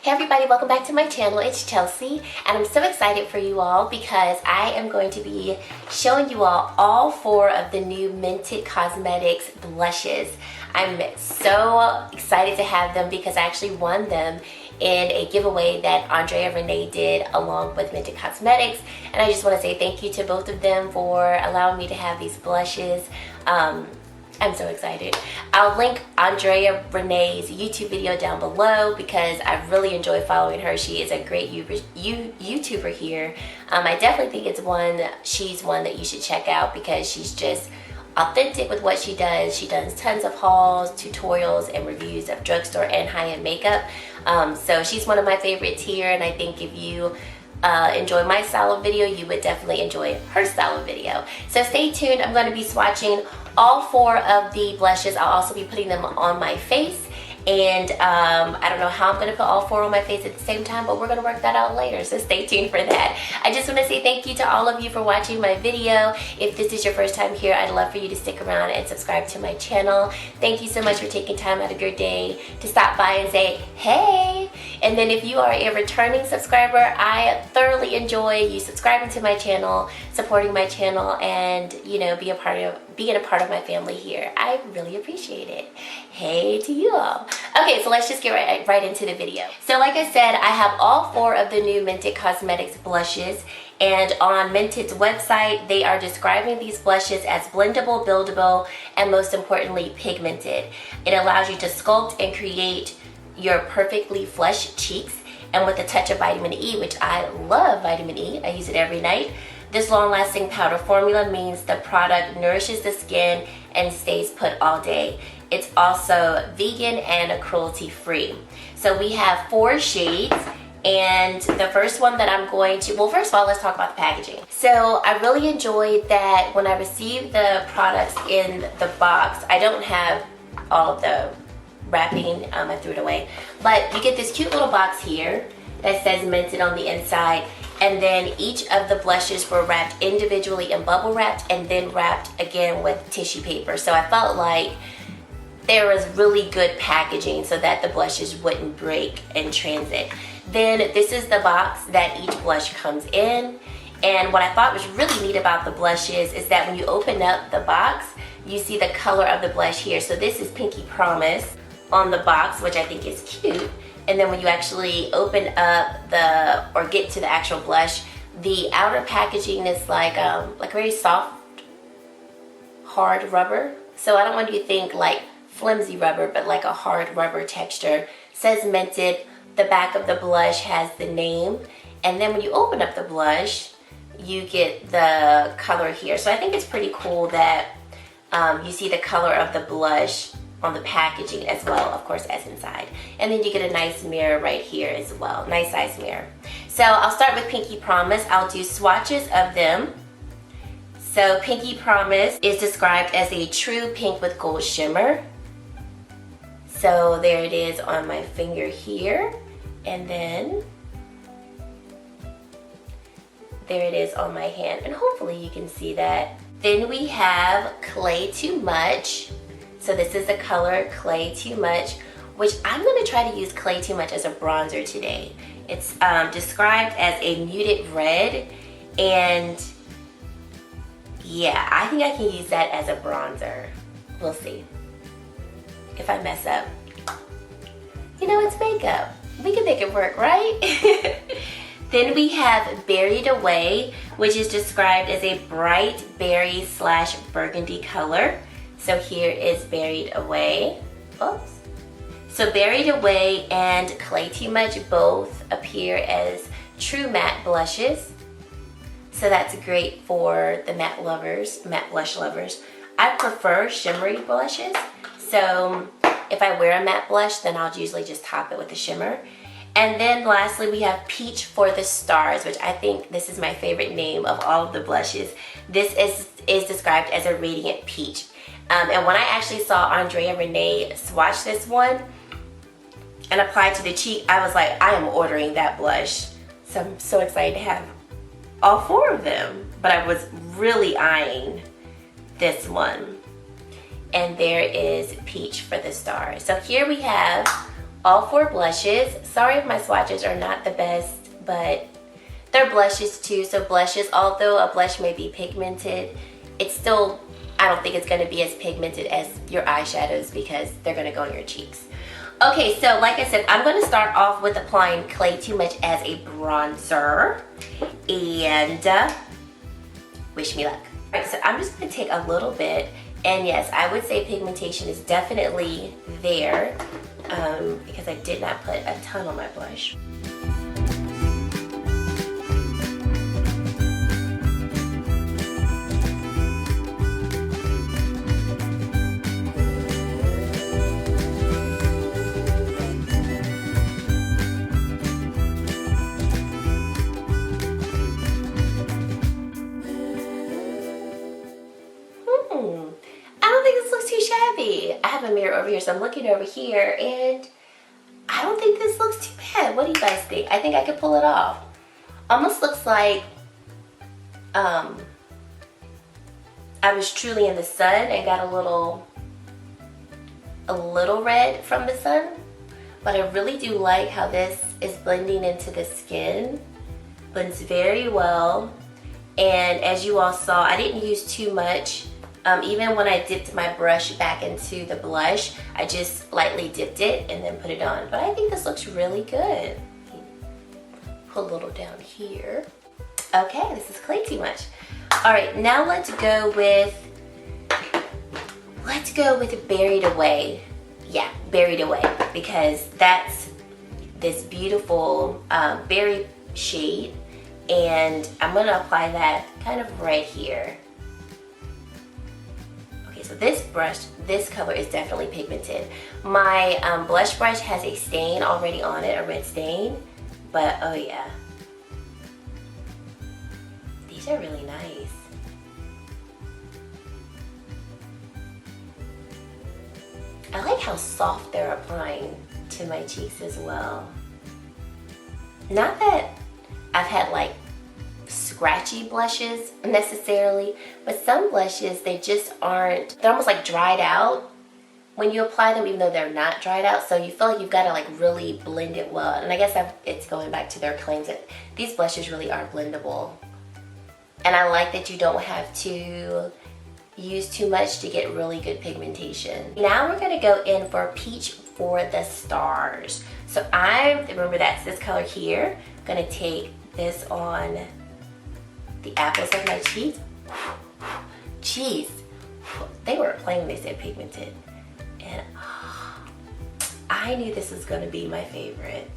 Hey everybody, welcome back to my channel. It's Chelsea and I'm so excited for you all because I am going to be showing you all 4 of the new Mented Cosmetics Blushes. I'm so excited to have them because I actually won them in a giveaway that Andrea and Renee did along with Mented Cosmetics, and I just want to say thank you to both of them for allowing me to have these blushes. I'm so excited. I'll link Andrea Renee's YouTube video down below because I really enjoy following her. She is a great YouTuber here. I definitely think she's one that you should check out because she's just authentic with what she does. She does tons of hauls, tutorials, and reviews of drugstore and high-end makeup. So she's one of my favorites here, and I think if you enjoy my style of video, you would definitely enjoy her style of video. So stay tuned. I'm going to be swatching all 4 of the blushes. I'll also be putting them on my face, and I don't know how I'm going to put all 4 on my face at the same time, but we're going to work that out later, so stay tuned for that. I just want to say thank you to all of you for watching my video. If this is your first time here, I'd love for you to stick around and subscribe to my channel. Thank you so much for taking time out of your day to stop by and say hey. And then if you are a returning subscriber, I thoroughly enjoy you subscribing to my channel, supporting my channel, and being a part of my family here. I really appreciate it. Hey to you all. Okay, so let's just get right into the video. So like I said, I have all 4 of the new Mented Cosmetics blushes, and on Mented's website, they are describing these blushes as blendable, buildable, and most importantly, pigmented. It allows you to sculpt and create your perfectly flushed cheeks, and with a touch of vitamin E, which I love vitamin E. I use it every night. This long-lasting powder formula means the product nourishes the skin and stays put all day. It's also vegan and cruelty-free. So we have 4 shades, and the first one that I'm going to, well, first of all, let's talk about the packaging. So I really enjoyed that when I received the products in the box, I don't have all of the wrapping, I threw it away, but you get this cute little box here that says Mented on the inside, and then each of the blushes were wrapped individually and bubble wrapped and then wrapped again with tissue paper. So I felt like there was really good packaging so that the blushes wouldn't break in transit. Then this is the box that each blush comes in, and what I thought was really neat about the blushes is that when you open up the box, you see the color of the blush here. So this is Pinky Promise on the box, which I think is cute. And then when you actually open up or get to the actual blush, the outer packaging is like very soft, hard rubber. So I don't want you to think like flimsy rubber, but like a hard rubber texture. It says Mented. The back of the blush has the name. And then when you open up the blush, you get the color here. So I think it's pretty cool that you see the color of the blush on the packaging as well, of course, as inside. And then you get a nice mirror right here as well, nice size mirror. So I'll start with Pinky Promise. I'll do swatches of them. So Pinky Promise is described as a true pink with gold shimmer. So there it is on my finger here, and then there it is on my hand, and hopefully you can see that. Then we have Clay Too Much. So this is the color Clay Too Much, which I'm going to try to use Clay Too Much as a bronzer today. It's described as a muted red, and yeah, I think I can use that as a bronzer. We'll see. If I mess up, it's makeup. We can make it work, right? Then we have Berried Away, which is described as a bright berry / burgundy color. So here is Berried Away. Oops. So Berried Away and Clay Too Much both appear as true matte blushes. So that's great for the matte blush lovers. I prefer shimmery blushes. So if I wear a matte blush, then I'll usually just top it with a shimmer. And then lastly, we have Peach for the Stars, which I think this is my favorite name of all of the blushes. This is described as a radiant peach. And when I actually saw Andrea Renee swatch this one and apply to the cheek, I was like, I am ordering that blush. So I'm so excited to have all 4 of them. But I was really eyeing this one. And there is Peach for the Stars. So here we have all 4 blushes. Sorry if my swatches are not the best, but they're blushes too. So blushes, although a blush may be pigmented, it's still, I don't think it's going to be as pigmented as your eyeshadows because they're going to go on your cheeks. Okay, so like I said, I'm going to start off with applying Clay Too Much as a bronzer. And wish me luck. Alright, so I'm just going to take a little bit. And yes, I would say pigmentation is definitely there because I did not put a ton on my blush. I have a mirror over here, so I'm looking over here, and I don't think this looks too bad. What do you guys think? I think I could pull it off. Almost looks like I was truly in the sun and got a little red from the sun. But I really do like how this is blending into the skin. Blends very well. And as you all saw, I didn't use too much. Even when I dipped my brush back into the blush, I just lightly dipped it and then put it on. But I think this looks really good. Put a little down here. Okay, this is Clay Too Much. All right, now let's go with Berried Away. Yeah, Berried Away, because that's this beautiful berry shade, and I'm gonna apply that kind of right here. So this color is definitely pigmented. My blush brush has a stain already on it, a red stain, but oh yeah. These are really nice. I like how soft they're applying to my cheeks as well. Not that I've had like scratchy blushes necessarily, but some blushes, they just aren't, they're almost like dried out when you apply them, even though they're not dried out. So you feel like you've got to like really blend it well. And I guess it's going back to their claims that these blushes really are blendable. And I like that you don't have to use too much to get really good pigmentation. Now we're going to go in for Peach for the Stars. So remember that's this color here. I'm going to take this on the apples of my cheeks. Jeez, they were playing when they said pigmented. And I knew this was gonna be my favorite.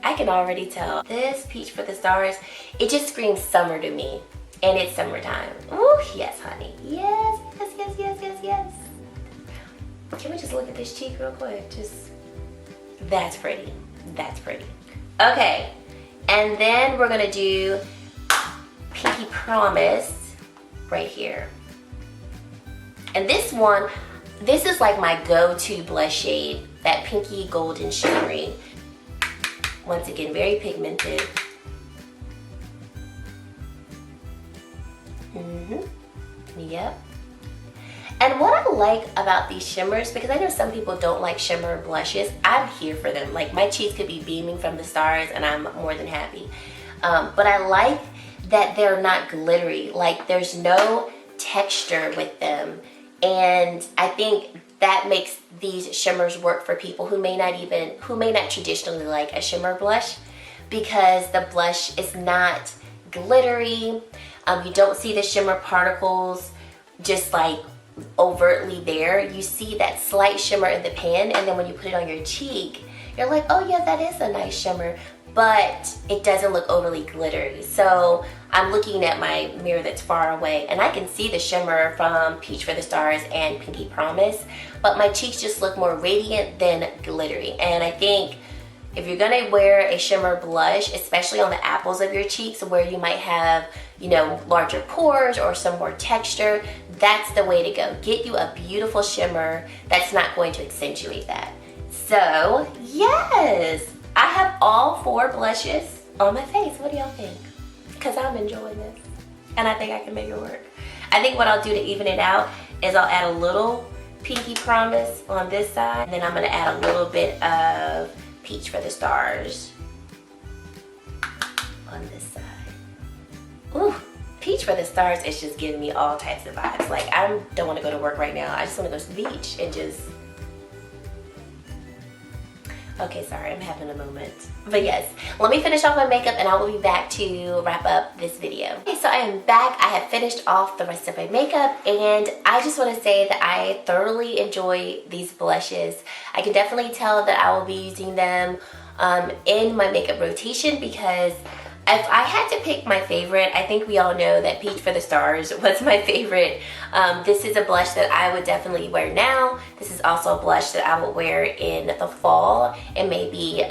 I can already tell. This Peach for the Stars, it just screams summer to me. And it's summertime. Oh, yes, honey. Yes, yes, yes, yes, yes, yes. Can we just look at this cheek real quick? That's pretty. That's pretty. Okay, and then we're gonna do Pinky Promise right here. And this one, this is like my go-to blush shade, that pinky golden shimmery. Once again, very pigmented. Yep. And what I like about these shimmers, because I know some people don't like shimmer blushes, I'm here for them. Like my cheeks could be beaming from the stars and I'm more than happy. But I like that they're not glittery, like there's no texture with them. And I think that makes these shimmers work for people who may not traditionally like a shimmer blush, because the blush is not glittery. You don't see the shimmer particles just like overtly there. You see that slight shimmer in the pan, and then when you put it on your cheek, you're like, oh yeah, that is a nice shimmer, but it doesn't look overly glittery. So I'm looking at my mirror that's far away and I can see the shimmer from Peach for the Stars and Pinky Promise, but my cheeks just look more radiant than glittery. And I think if you're gonna wear a shimmer blush, especially on the apples of your cheeks where you might have, you know, larger pores or some more texture, that's the way to go. Get you a beautiful shimmer that's not going to accentuate that. So yes, I have all 4 blushes on my face. What do y'all think? Because I'm enjoying this and I think I can make it work. I think what I'll do to even it out is I'll add a little Pinky Promise on this side, and then I'm gonna add a little bit of Peach for the Stars on this side. Ooh, Peach for the Stars is just giving me all types of vibes. Like, I don't want to go to work right now. I just want to go to the beach and just... Okay, sorry, I'm having a moment. But yes, let me finish off my makeup and I will be back to wrap up this video. Okay, so I am back. I have finished off the rest of my makeup and I just want to say that I thoroughly enjoy these blushes. I can definitely tell that I will be using them in my makeup rotation because if I had to pick my favorite, I think we all know that Peach for the Stars was my favorite. This is a blush that I would definitely wear now. This is also a blush that I would wear in the fall and maybe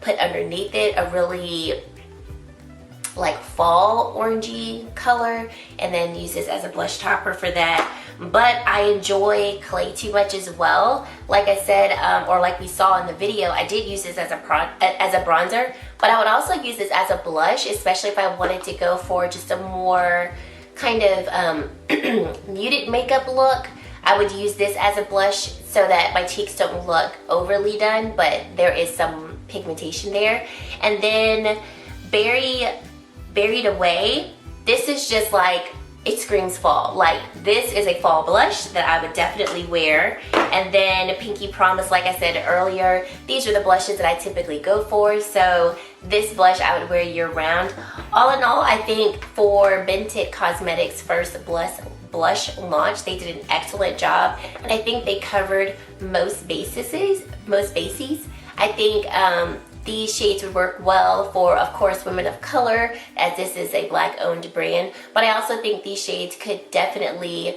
put underneath it a really like fall orangey color and then use this as a blush topper for that. But I enjoy clay too much as well. Like I said, or like we saw in the video, I did use this as a bronzer, but I would also use this as a blush, especially if I wanted to go for just a more kind of muted makeup look. I would use this as a blush so that my cheeks don't look overly done, but there is some pigmentation there. And then Berried Away, this is just like, it screams fall. Like, this is a fall blush that I would definitely wear. And then Pinky Promise, like I said earlier, these are the blushes that I typically go for. So this blush I would wear year round. All in all, I think for Mented Cosmetics' first blush launch, they did an excellent job. And I think they covered most bases. I think these shades would work well for, of course, women of color, as this is a Black-owned brand. But I also think these shades could definitely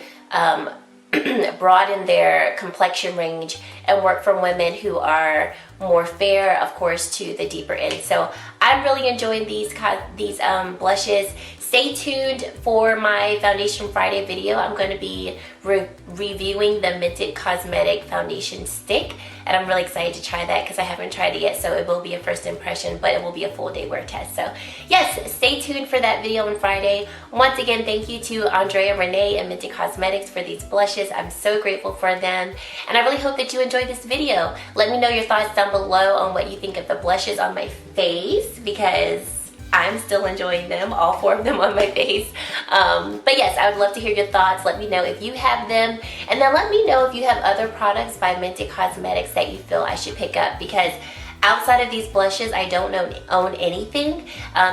broaden their complexion range and work for women who are more fair, of course, to the deeper end. So I'm really enjoying these blushes. Stay tuned for my Foundation Friday video. I'm going to be reviewing the Mented Cosmetic Foundation Stick, and I'm really excited to try that because I haven't tried it yet, so it will be a first impression, but it will be a full day wear test. So yes, stay tuned for that video on Friday. Once again, thank you to Andrea, Renee, and Mented Cosmetics for these blushes. I'm so grateful for them, and I really hope that you enjoyed this video. Let me know your thoughts down below on what you think of the blushes on my face, because I'm still enjoying them, all 4 of them on my face. But yes, I would love to hear your thoughts. Let me know if you have them. And then let me know if you have other products by Mented Cosmetics that you feel I should pick up, because outside of these blushes, I don't own anything.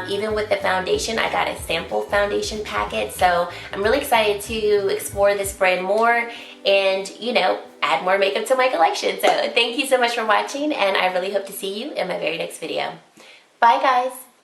Even with the foundation, I got a sample foundation packet. So I'm really excited to explore this brand more and, you know, add more makeup to my collection. So thank you so much for watching, and I really hope to see you in my very next video. Bye, guys.